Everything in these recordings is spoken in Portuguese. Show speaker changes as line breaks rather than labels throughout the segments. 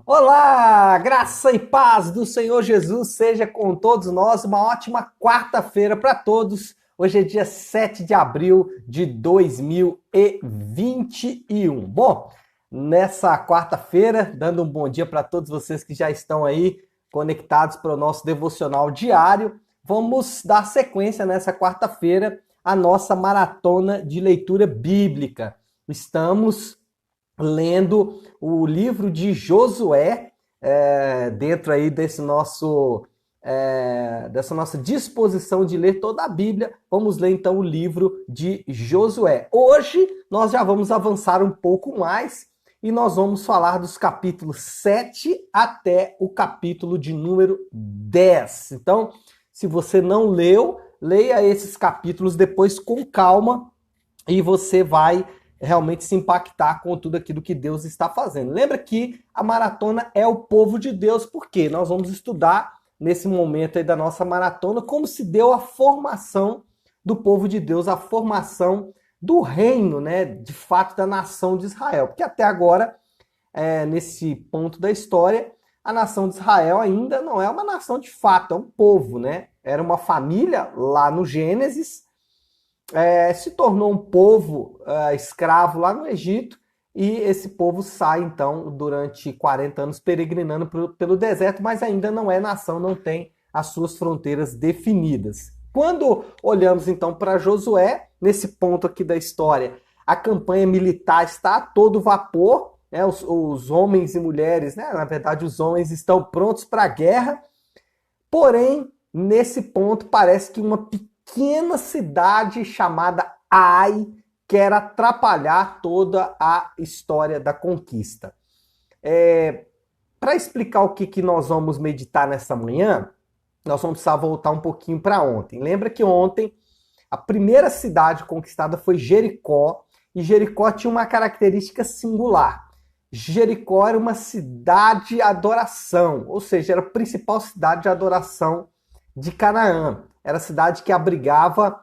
Olá, graça e paz do Senhor Jesus seja com todos nós. Uma ótima quarta-feira para todos. Hoje é dia 7 de abril de 2021. Bom, nessa quarta-feira, dando um bom dia para todos vocês que já estão aí conectados para o nosso devocional diário, vamos dar sequência nessa quarta-feira à nossa maratona de leitura bíblica. Estamos lendo o livro de Josué, dentro aí dessa nossa disposição de ler toda a Bíblia. Vamos ler então o livro de Josué. Hoje nós já vamos avançar um pouco mais e nós vamos falar dos capítulos 7 até o capítulo de número 10. Então, se você não leu, leia esses capítulos depois com calma e você vai realmente se impactar com tudo aquilo que Deus está fazendo. Lembra que a maratona é o povo de Deus, porque nós vamos estudar nesse momento aí da nossa maratona como se deu a formação do povo de Deus, a formação do reino, né, de fato da nação de Israel. Porque até agora, nesse ponto da história, a nação de Israel ainda não é uma nação de fato, é um povo, né? Era uma família lá no Gênesis, se tornou um povo escravo lá no Egito, e esse povo sai, então, durante 40 anos peregrinando pelo deserto, mas ainda não é nação, não tem as suas fronteiras definidas. Quando olhamos, então, para Josué, nesse ponto aqui da história, a campanha militar está a todo vapor, né? Os homens e mulheres, né? Na verdade, os homens estão prontos para a guerra, porém, nesse ponto, parece que uma pequena cidade chamada Ai quer atrapalhar toda a história da conquista. Para explicar o que nós vamos meditar nessa manhã, nós vamos precisar voltar um pouquinho para ontem. Lembra que ontem a primeira cidade conquistada foi Jericó, e Jericó tinha uma característica singular. Jericó era uma cidade de adoração, ou seja, era a principal cidade de adoração de Canaã. Era a cidade que abrigava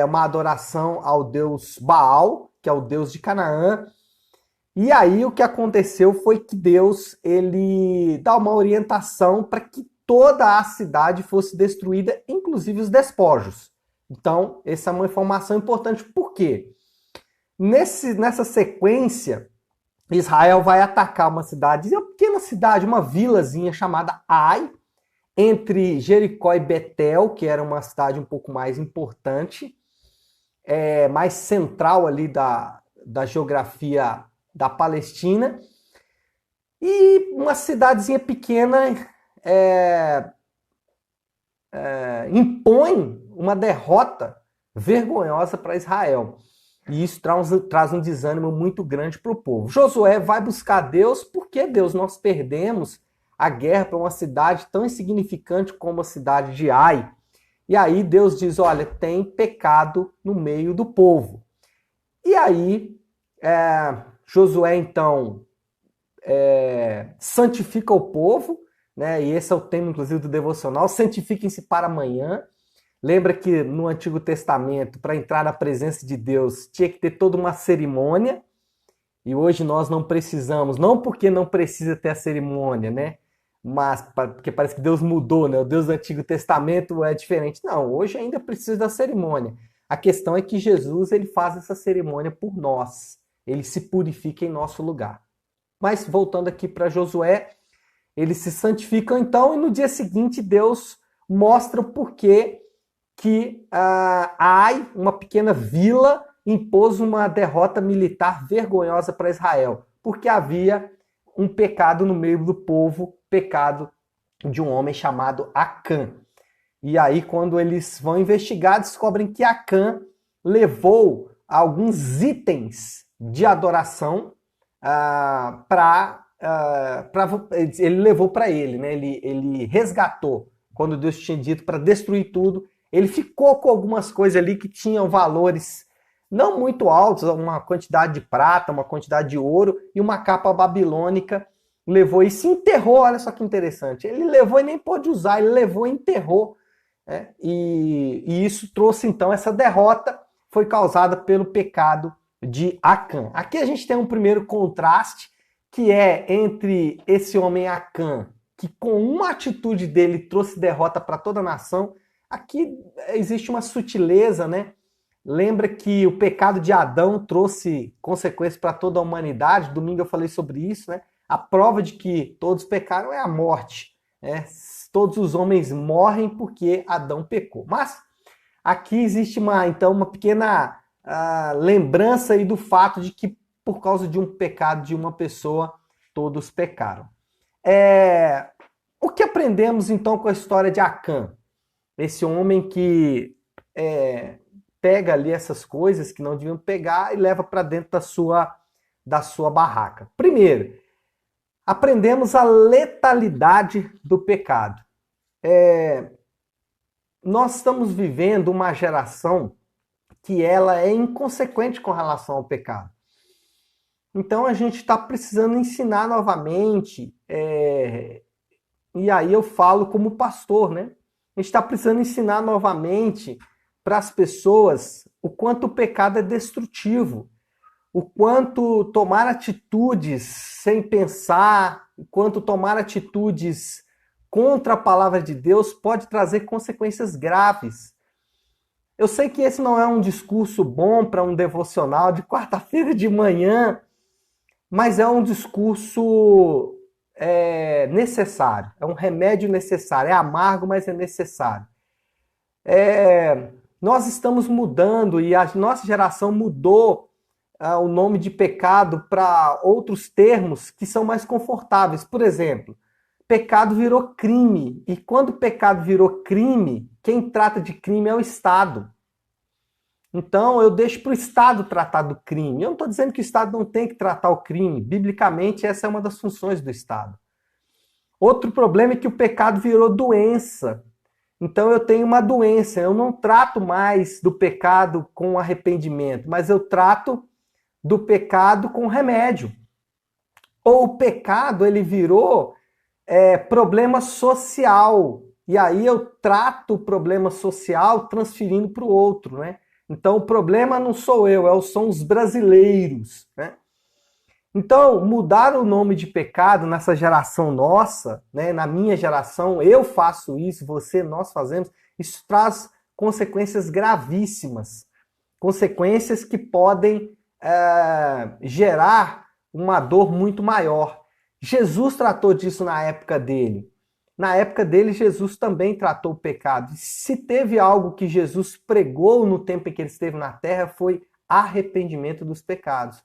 uma adoração ao deus Baal, que é o deus de Canaã. E aí o que aconteceu foi que Deus ele dá uma orientação para que toda a cidade fosse destruída, inclusive os despojos. Então, essa é uma informação importante. Por quê? Nessa sequência, Israel vai atacar uma cidade, uma pequena cidade, uma vilazinha chamada Ai, entre Jericó e Betel, que era uma cidade um pouco mais importante, mais central ali da geografia da Palestina, e uma cidadezinha pequena impõe uma derrota vergonhosa para Israel. E isso traz um desânimo muito grande para o povo. Josué vai buscar Deus, porque Deus, nós perdemos a guerra para uma cidade tão insignificante como a cidade de Ai. E aí Deus diz, olha, tem pecado no meio do povo. E aí Josué, então, santifica o povo, né? E esse é o tema, inclusive, do devocional, santifiquem-se para amanhã. Lembra que no Antigo Testamento, para entrar na presença de Deus, tinha que ter toda uma cerimônia, e hoje nós não precisamos, não porque não precisa ter a cerimônia, né? Mas porque parece que Deus mudou, né? O Deus do Antigo Testamento é diferente. Não, hoje ainda precisa da cerimônia. A questão é que Jesus ele faz essa cerimônia por nós. Ele se purifica em nosso lugar. Mas voltando aqui para Josué, eles se santificam então, e no dia seguinte Deus mostra o porquê que Ai, uma pequena vila, impôs uma derrota militar vergonhosa para Israel, porque havia um pecado no meio do povo, pecado de um homem chamado Acã. E aí, quando eles vão investigar, descobrem que Acã levou alguns itens de adoração ele levou para ele, né? Ele resgatou, quando Deus tinha dito para destruir tudo, ele ficou com algumas coisas ali que tinham valores não muito altos, uma quantidade de prata, uma quantidade de ouro e uma capa babilônica. Levou e se enterrou, olha só que interessante. Ele levou e nem pôde usar, ele levou e enterrou. E isso trouxe então essa derrota, foi causada pelo pecado de Acã. Aqui a gente tem um primeiro contraste que é entre esse homem Acã, que com uma atitude dele trouxe derrota para toda a nação. Aqui existe uma sutileza, né? Lembra que o pecado de Adão trouxe consequências para toda a humanidade. Domingo eu falei sobre isso, né? A prova de que todos pecaram é a morte, né? Todos os homens morrem porque Adão pecou. Mas aqui existe uma pequena lembrança aí do fato de que por causa de um pecado de uma pessoa, todos pecaram. O que aprendemos então com a história de Acã? Esse homem que pega ali essas coisas que não deviam pegar e leva para dentro da sua barraca. Primeiro, aprendemos a letalidade do pecado. Nós estamos vivendo uma geração que ela é inconsequente com relação ao pecado. Então a gente está precisando ensinar novamente, e aí eu falo como pastor, né? A gente está precisando ensinar novamente para as pessoas o quanto o pecado é destrutivo, o quanto tomar atitudes sem pensar, o quanto tomar atitudes contra a palavra de Deus pode trazer consequências graves. Eu sei que esse não é um discurso bom para um devocional de quarta-feira de manhã, mas é um discurso necessário, é um remédio necessário, é amargo, mas é necessário. Nós estamos mudando e a nossa geração mudou o nome de pecado para outros termos que são mais confortáveis. Por exemplo, pecado virou crime. E quando o pecado virou crime, quem trata de crime é o Estado. Então eu deixo para o Estado tratar do crime. Eu não estou dizendo que o Estado não tem que tratar o crime. Biblicamente, essa é uma das funções do Estado. Outro problema é que o pecado virou doença. Então eu tenho uma doença. Eu não trato mais do pecado com arrependimento, mas eu trato do pecado com remédio. Ou o pecado ele virou problema social. E aí eu trato o problema social transferindo para o outro, né? Então o problema não sou eu, são os brasileiros, né? Então mudar o nome de pecado nessa geração nossa, né? Na minha geração, eu faço isso, nós fazemos, isso traz consequências gravíssimas. Consequências que podem gerar uma dor muito maior. Jesus tratou disso na época dele. Na época dele, Jesus também tratou o pecado. E se teve algo que Jesus pregou no tempo em que ele esteve na terra, foi arrependimento dos pecados.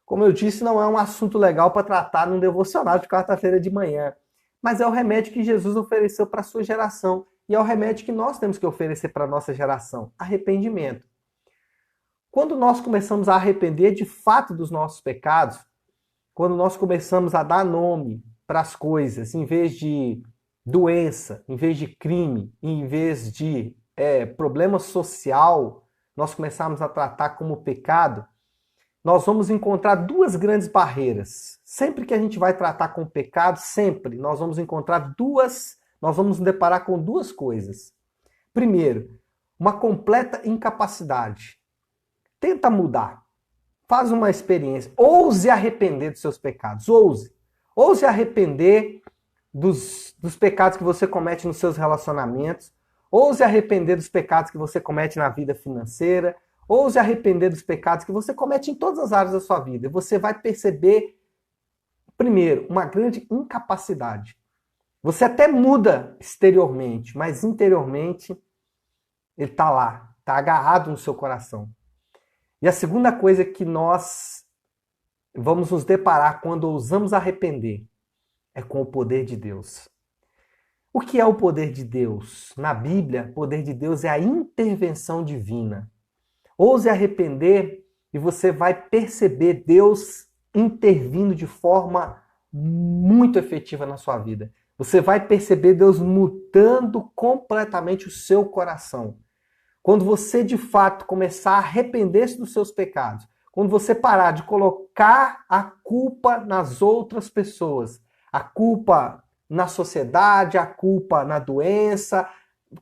Como eu disse, não é um assunto legal para tratar num devocional de quarta-feira de manhã. Mas é o remédio que Jesus ofereceu para a sua geração. E é o remédio que nós temos que oferecer para a nossa geração. Arrependimento. Quando nós começamos a arrepender de fato dos nossos pecados, quando nós começamos a dar nome para as coisas, em vez de doença, em vez de crime, em vez de problema social, nós começamos a tratar como pecado, nós vamos encontrar duas grandes barreiras. Sempre que a gente vai tratar com pecado, sempre nós vamos nós vamos nos deparar com duas coisas. Primeiro, uma completa incapacidade. Tenta mudar. Faz uma experiência. Ouse arrepender dos seus pecados. Ouse. Ouse arrepender dos pecados que você comete nos seus relacionamentos. Ouse arrepender dos pecados que você comete na vida financeira. Ouse arrepender dos pecados que você comete em todas as áreas da sua vida. Você vai perceber, primeiro, uma grande incapacidade. Você até muda exteriormente, mas interiormente ele está lá, está agarrado no seu coração. E a segunda coisa que nós vamos nos deparar quando ousamos arrepender é com o poder de Deus. O que é o poder de Deus? Na Bíblia, o poder de Deus é a intervenção divina. Ouse arrepender e você vai perceber Deus intervindo de forma muito efetiva na sua vida. Você vai perceber Deus mudando completamente o seu coração. Quando você, de fato, começar a arrepender-se dos seus pecados, quando você parar de colocar a culpa nas outras pessoas, a culpa na sociedade, a culpa na doença,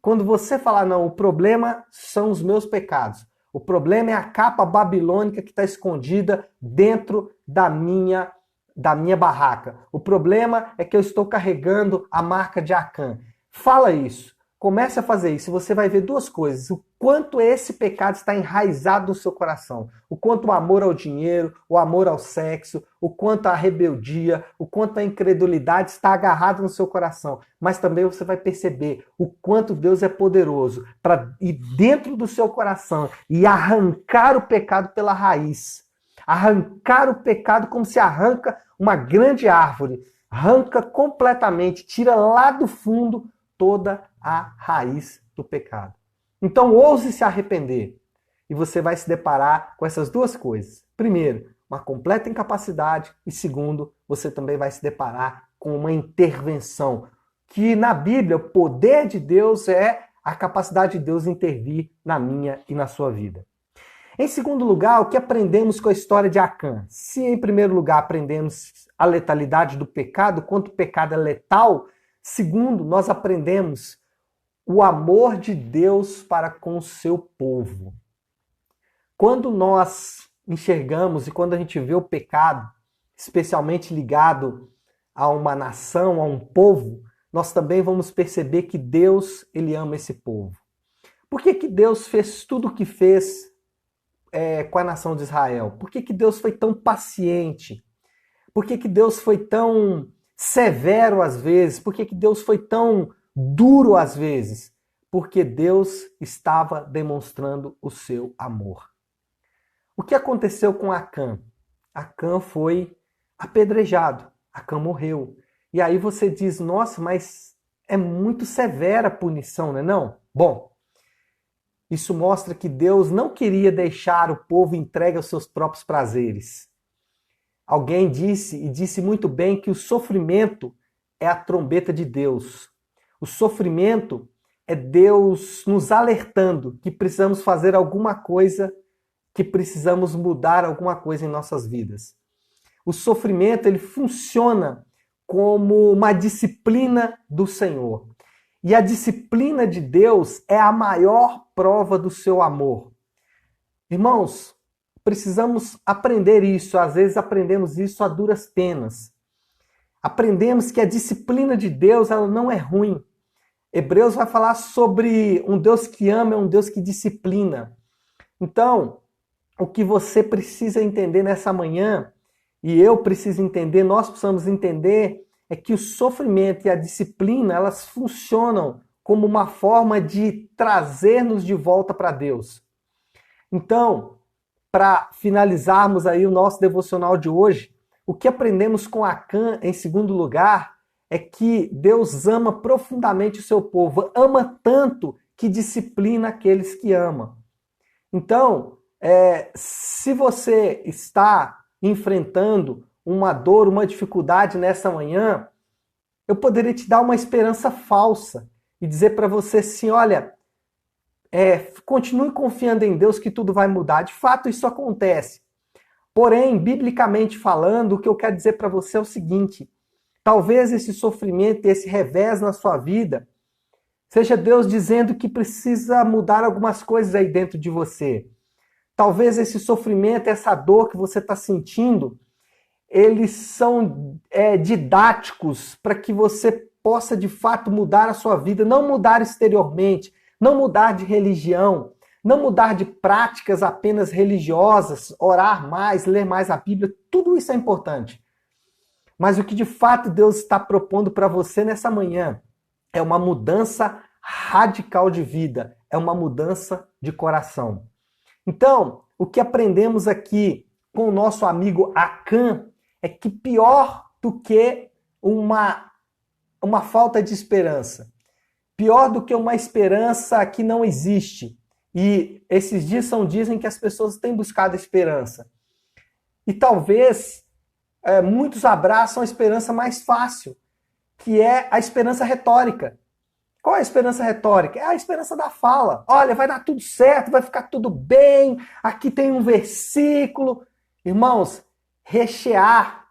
quando você falar, não, o problema são os meus pecados, o problema é a capa babilônica que está escondida dentro da minha da minha barraca. O problema é que eu estou carregando a marca de Acã. Fala isso. Comece a fazer isso. Você vai ver duas coisas. O quanto esse pecado está enraizado no seu coração. O quanto o amor ao dinheiro, o amor ao sexo, o quanto a rebeldia, o quanto a incredulidade está agarrado no seu coração. Mas também você vai perceber o quanto Deus é poderoso para ir dentro do seu coração e arrancar o pecado pela raiz. Arrancar o pecado como se arranca uma grande árvore. Arranca completamente, tira lá do fundo toda a raiz do pecado. Então, ouse se arrepender. E você vai se deparar com essas duas coisas. Primeiro, uma completa incapacidade. E segundo, você também vai se deparar com uma intervenção. Que na Bíblia, o poder de Deus é a capacidade de Deus intervir na minha e na sua vida. Em segundo lugar, o que aprendemos com a história de Acã? Se em primeiro lugar aprendemos a letalidade do pecado, quanto o pecado é letal, segundo, nós aprendemos o amor de Deus para com o seu povo. Quando nós enxergamos e quando a gente vê o pecado, especialmente ligado a uma nação, a um povo, nós também vamos perceber que Deus, ele ama esse povo. Por que Deus fez tudo o que fez com a nação de Israel? Por que Deus foi tão paciente? Por que Deus foi tão severo às vezes? Por que Deus foi tão duro às vezes? Porque Deus estava demonstrando o seu amor. O que aconteceu com Acã? Acã foi apedrejado, Acã morreu. E aí você diz, nossa, mas é muito severa a punição, não é não? Bom, isso mostra que Deus não queria deixar o povo entregue aos seus próprios prazeres. Alguém disse, e disse muito bem, que o sofrimento é a trombeta de Deus. O sofrimento é Deus nos alertando que precisamos fazer alguma coisa, que precisamos mudar alguma coisa em nossas vidas. O sofrimento, ele funciona como uma disciplina do Senhor. E a disciplina de Deus é a maior prova do seu amor. Irmãos, precisamos aprender isso. Às vezes aprendemos isso a duras penas. Aprendemos que a disciplina de Deus, ela não é ruim. Hebreus vai falar sobre um Deus que ama, é um Deus que disciplina. Então, o que você precisa entender nessa manhã, e eu preciso entender, nós precisamos entender, é que o sofrimento e a disciplina, elas funcionam como uma forma de trazer-nos de volta para Deus. Então, para finalizarmos aí o nosso devocional de hoje, o que aprendemos com Acã, em segundo lugar, é que Deus ama profundamente o seu povo, ama tanto que disciplina aqueles que ama. Então, se você está enfrentando uma dor, uma dificuldade nessa manhã, eu poderia te dar uma esperança falsa e dizer para você assim, olha, continue confiando em Deus que tudo vai mudar. De fato, isso acontece. Porém, biblicamente falando, o que eu quero dizer para você é o seguinte, talvez esse sofrimento e esse revés na sua vida seja Deus dizendo que precisa mudar algumas coisas aí dentro de você. Talvez esse sofrimento, essa dor que você está sentindo, eles são didáticos para que você possa de fato mudar a sua vida, não mudar exteriormente, não mudar de religião, não mudar de práticas apenas religiosas, orar mais, ler mais a Bíblia, tudo isso é importante. Mas o que de fato Deus está propondo para você nessa manhã é uma mudança radical de vida, é uma mudança de coração. Então, o que aprendemos aqui com o nosso amigo Acã é que pior do que uma falta de esperança, pior do que uma esperança que não existe. E esses dias são dias em que as pessoas têm buscado esperança. E talvez muitos abraçam a esperança mais fácil, que é a esperança retórica. Qual é a esperança retórica? É a esperança da fala. Olha, vai dar tudo certo, vai ficar tudo bem, aqui tem um versículo. Irmãos, rechear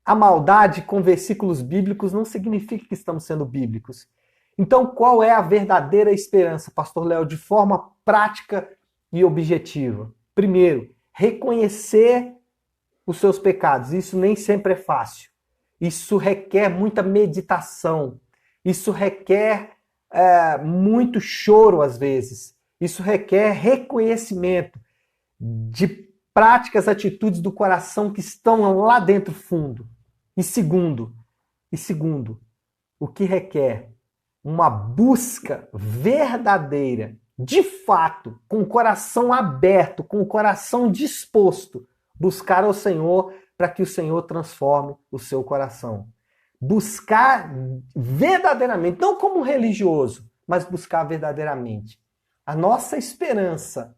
a maldade com versículos bíblicos não significa que estamos sendo bíblicos. Então, qual é a verdadeira esperança, Pastor Léo, de forma prática e objetiva? Primeiro, reconhecer os seus pecados. Isso nem sempre é fácil. Isso requer muita meditação. Isso requer muito choro às vezes. Isso requer reconhecimento de práticas, atitudes do coração que estão lá dentro fundo. E segundo, o que requer uma busca verdadeira, de fato, com o coração aberto, com o coração disposto, buscar ao Senhor para que o Senhor transforme o seu coração. Buscar verdadeiramente, não como religioso, mas buscar verdadeiramente. A nossa esperança,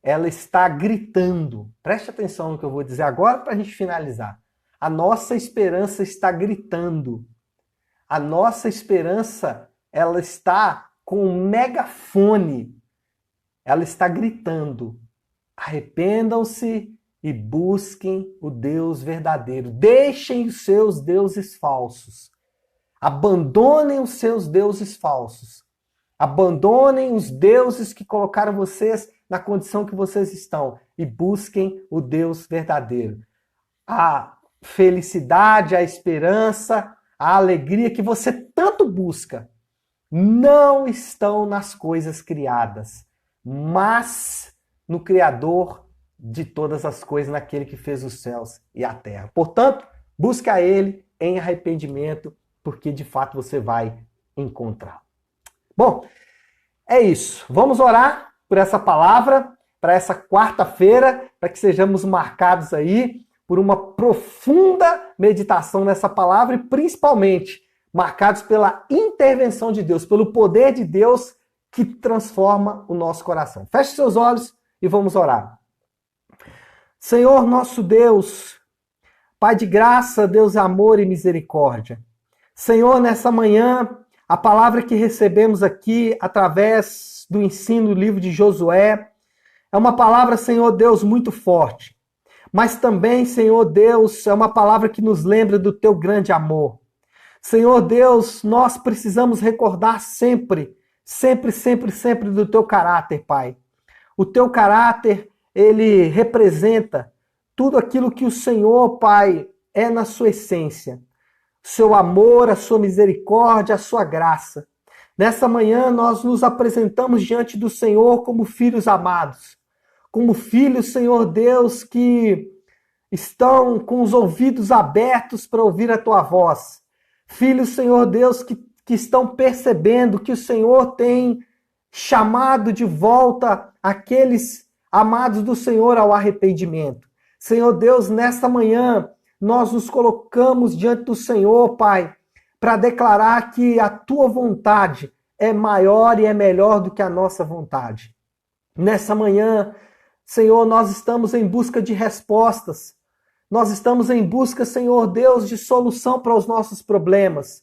ela está gritando. Preste atenção no que eu vou dizer agora para a gente finalizar. A nossa esperança está gritando. A nossa esperança, ela está com um megafone. Ela está gritando. Arrependam-se e busquem o Deus verdadeiro. Deixem os seus deuses falsos. Abandonem os seus deuses falsos. Abandonem os deuses que colocaram vocês na condição que vocês estão e busquem o Deus verdadeiro. A felicidade, a esperança, a alegria que você tanto busca não estão nas coisas criadas, mas no Criador de todas as coisas, naquele que fez os céus e a terra. Portanto, busque a Ele em arrependimento, porque de fato você vai encontrá-lo. Bom, é isso. Vamos orar por essa palavra, para essa quarta-feira, para que sejamos marcados aí por uma profunda meditação nessa palavra e principalmente marcados pela intervenção de Deus, pelo poder de Deus que transforma o nosso coração. Feche seus olhos e vamos orar. Senhor nosso Deus, Pai de graça, Deus de amor e misericórdia. Senhor, nessa manhã, a palavra que recebemos aqui através do ensino do livro de Josué é uma palavra, Senhor Deus, muito forte. Mas também, Senhor Deus, é uma palavra que nos lembra do teu grande amor. Senhor Deus, nós precisamos recordar sempre do teu caráter, Pai. O teu caráter, ele representa tudo aquilo que o Senhor, Pai, é na sua essência. O seu amor, a sua misericórdia, a sua graça. Nessa manhã nós nos apresentamos diante do Senhor como filhos amados. Como filhos, Senhor Deus, que estão com os ouvidos abertos para ouvir a tua voz. Filhos, Senhor Deus, que estão percebendo que o Senhor tem chamado de volta aqueles amados do Senhor ao arrependimento. Senhor Deus, nesta manhã nós nos colocamos diante do Senhor, Pai, para declarar que a tua vontade é maior e é melhor do que a nossa vontade. Nessa manhã, Senhor, nós estamos em busca de respostas. Nós estamos em busca, Senhor Deus, de solução para os nossos problemas.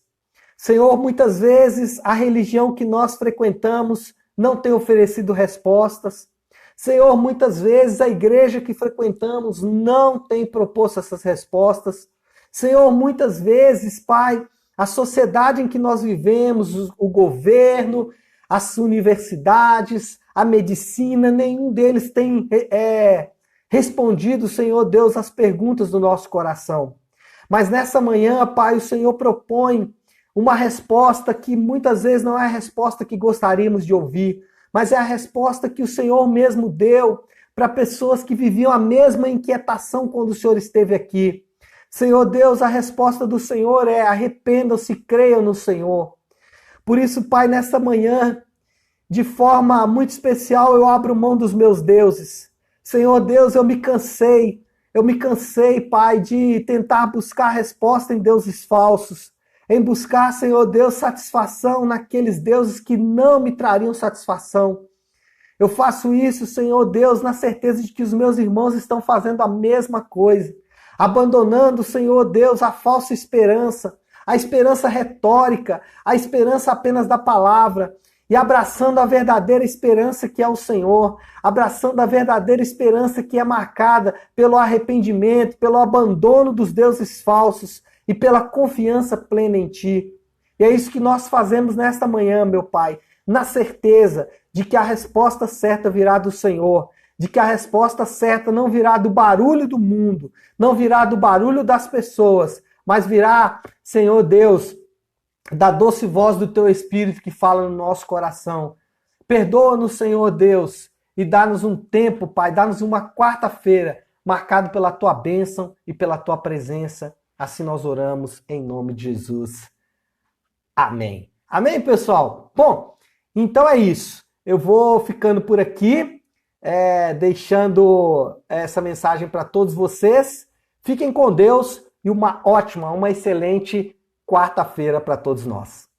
Senhor, muitas vezes a religião que nós frequentamos não tem oferecido respostas. Senhor, muitas vezes a igreja que frequentamos não tem proposto essas respostas. Senhor, muitas vezes, Pai, a sociedade em que nós vivemos, o governo, as universidades, a medicina, nenhum deles tem respondido, Senhor Deus, as perguntas do nosso coração. Mas nessa manhã, Pai, o Senhor propõe uma resposta que muitas vezes não é a resposta que gostaríamos de ouvir, mas é a resposta que o Senhor mesmo deu para pessoas que viviam a mesma inquietação quando o Senhor esteve aqui. Senhor Deus, a resposta do Senhor é: arrependam-se, creiam no Senhor. Por isso, Pai, nessa manhã, de forma muito especial, eu abro mão dos meus deuses. Senhor Deus, eu me cansei, Pai, de tentar buscar resposta em deuses falsos, em buscar, Senhor Deus, satisfação naqueles deuses que não me trariam satisfação. Eu faço isso, Senhor Deus, na certeza de que os meus irmãos estão fazendo a mesma coisa, abandonando, Senhor Deus, a falsa esperança, a esperança retórica, a esperança apenas da palavra, e abraçando a verdadeira esperança que é o Senhor, abraçando a verdadeira esperança que é marcada pelo arrependimento, pelo abandono dos deuses falsos e pela confiança plena em Ti. E é isso que nós fazemos nesta manhã, meu Pai, na certeza de que a resposta certa virá do Senhor, de que a resposta certa não virá do barulho do mundo, não virá do barulho das pessoas, mas virá, Senhor Deus, da doce voz do Teu Espírito que fala no nosso coração. Perdoa-nos, Senhor Deus, e dá-nos um tempo, Pai, dá-nos uma quarta-feira marcado pela Tua bênção e pela Tua presença. Assim nós oramos em nome de Jesus. Amém. Amém, pessoal? Bom, então é isso. Eu vou ficando por aqui, deixando essa mensagem para todos vocês. Fiquem com Deus e uma ótima, uma excelente quarta-feira para todos nós.